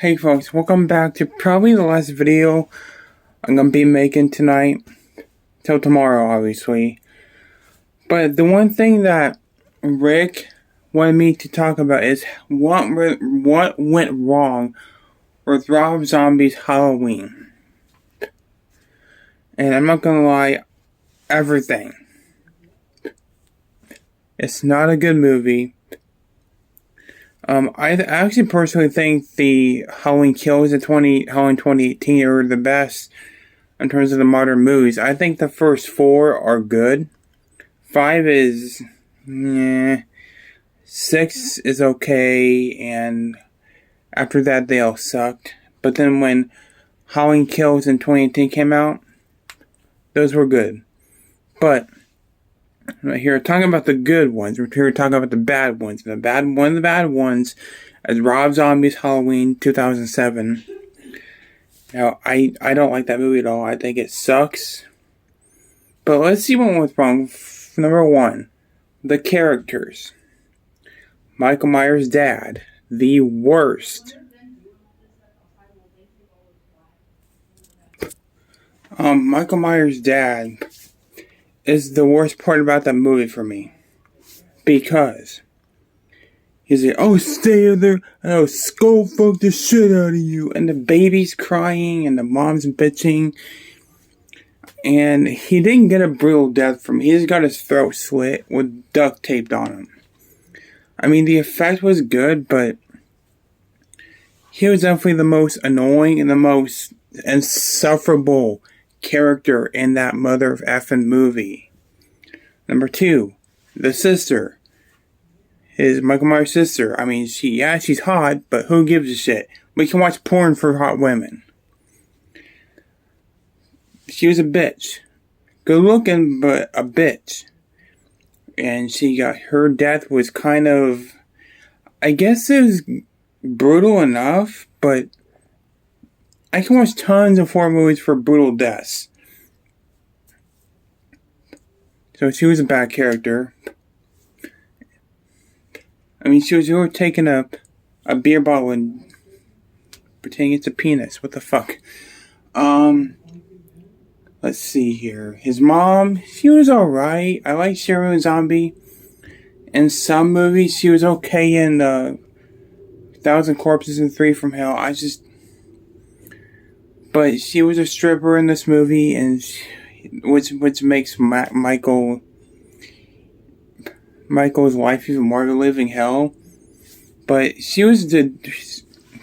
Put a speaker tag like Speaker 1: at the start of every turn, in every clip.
Speaker 1: Hey folks, welcome back to probably the last video I'm gonna be making tonight. Till tomorrow, obviously. But the one thing that Rick wanted me to talk about is what went wrong with Rob Zombie's Halloween. And I'm not gonna lie, everything. It's not a good movie. I actually personally think the Halloween Kills in Halloween 2018 are the best in terms of the modern movies. I think the first four are good. 5 is, yeah. 6 is okay, and after that they all sucked. But then when Halloween Kills in 2018 came out, those were good. But we're here talking about the good ones. We're here talking about the bad ones. And one of the bad ones is Rob Zombie's Halloween 2007. Now, I don't like that movie at all. I think it sucks. But let's see what went wrong. Number 1, the characters. Michael Myers' dad, the worst. Michael Myers' dad is the worst part about that movie for me. Because he's like, oh, stay there, and I'll skull fuck the shit out of you. And the baby's crying, and the mom's bitching. And he didn't get a brutal death from him. He just got his throat slit with duct taped on him. I mean, the effect was good, but he was definitely the most annoying and the most insufferable character in that mother of effing movie. Number 2, the sister. His Michael Myers' sister. I mean, she's hot, but who gives a shit? We can watch porn for hot women. She was a bitch. Good looking, but a bitch. And her death was kind of, I guess it was brutal enough, but I can watch tons of horror movies for brutal deaths. So she was a bad character. I mean, she was taking up a beer bottle and pretending it's a penis. What the fuck? Let's see here. His mom, she was alright. I like Sharon Zombie. In some movies, she was okay in 1,000 Corpses and 3 from Hell. But she was a stripper in this movie, and which makes Michael's life even more of a living hell. But she was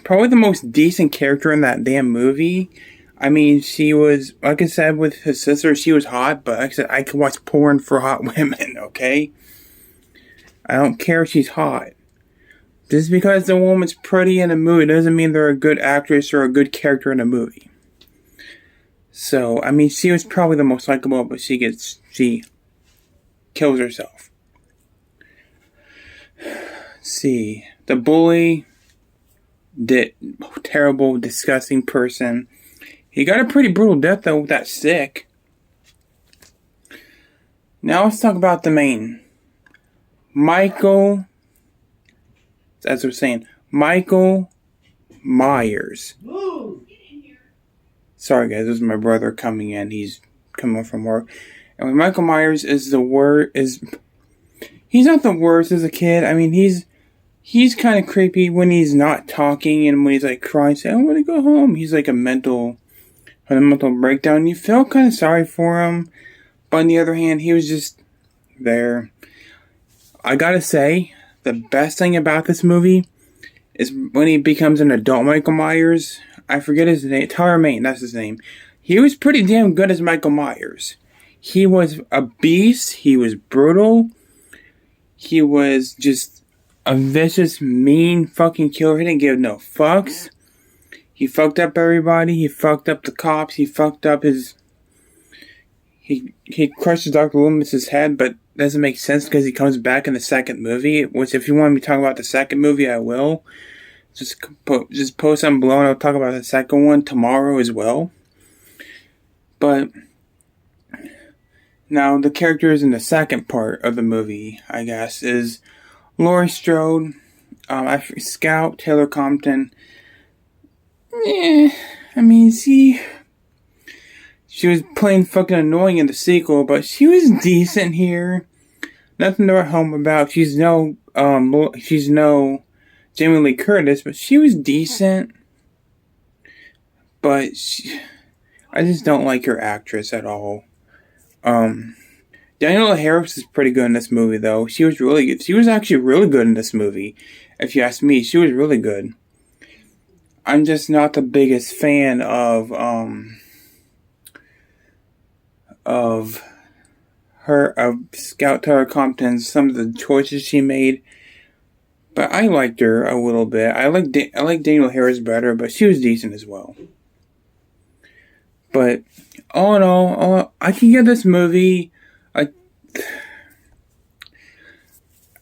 Speaker 1: probably the most decent character in that damn movie. I mean, she was, like I said, with his sister, she was hot, but like I said, I can watch porn for hot women, okay? I don't care if she's hot. Just because the woman's pretty in a movie doesn't mean they're a good actress or a good character in a movie. So, I mean, she was probably the most likable, but she kills herself. Let's see. The bully, terrible, disgusting person. He got a pretty brutal death, though, with that stick. Now let's talk about the main. Michael, as I was saying, Michael Myers. Sorry, guys, this is my brother coming in. He's coming from work. And Michael Myers is he's not the worst as a kid. I mean, he's kind of creepy when he's not talking and when he's like crying, saying, I want to go home. He's like a mental breakdown. You feel kind of sorry for him. But on the other hand, he was just there. I gotta say, the best thing about this movie is when he becomes an adult Michael Myers. I forget his name. Tyler Mane, that's his name. He was pretty damn good as Michael Myers. He was a beast. He was brutal. He was just a vicious, mean fucking killer. He didn't give no fucks. He fucked up everybody. He fucked up the cops. He fucked up He crushes Dr. Loomis's head, but doesn't make sense because he comes back in the second movie. Which, if you want me to talk about the second movie, I will. Just post on below and I'll talk about the second one tomorrow as well. But now the characters in the second part of the movie, I guess, is Laurie Strode, Scout, Taylor Compton, Yeah, I mean, she was plain fucking annoying in the sequel, but she was decent here. Nothing to write home about. She's no Jamie Lee Curtis, but she was decent. But I just don't like her actress at all. Daniela Harris is pretty good in this movie, though. She was really good. She was actually really good in this movie. If you ask me, she was really good. I'm just not the biggest fan of Scout Tara Compton, some of the choices she made. But I liked her a little bit. I like Danielle Harris better, but she was decent as well. But all in all, I can give this movie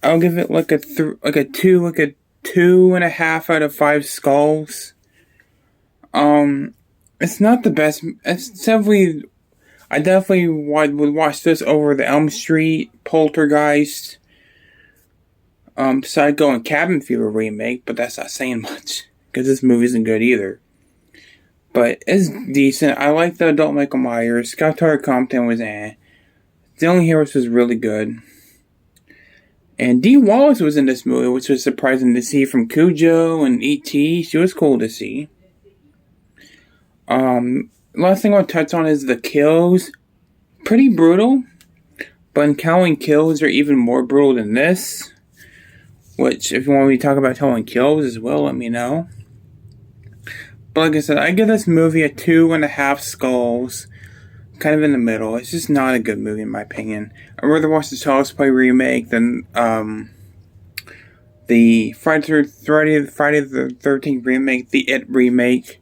Speaker 1: I'll give it like a 2.5 out of 5 skulls. It's not the best. It's definitely. I definitely would watch this over the Elm Street, Poltergeist, Psycho, and Cabin Fever remake, but that's not saying much because this movie isn't good either. But it's decent. I like the adult Michael Myers. Scout Tara Compton was Dylan Harris was really good. And Dee Wallace was in this movie, which was surprising to see from Cujo and E.T. She was cool to see. Last thing I want to touch on is the kills. Pretty brutal. But in Halloween Kills are even more brutal than this. Which, if you want me to talk about Halloween Kills as well, let me know. But like I said, I give this movie a 2.5 skulls. Kind of in the middle. It's just not a good movie in my opinion. I'd rather watch the Child's Play remake than the Friday the 13th remake, the It remake.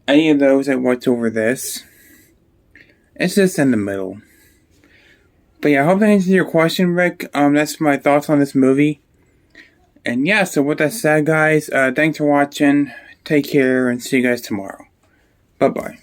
Speaker 1: Any of those I watch over this. It's just in the middle. But yeah, I hope that answers your question, Rick. That's my thoughts on this movie. And yeah, so with that said, guys, thanks for watching. Take care and see you guys tomorrow. Bye-bye.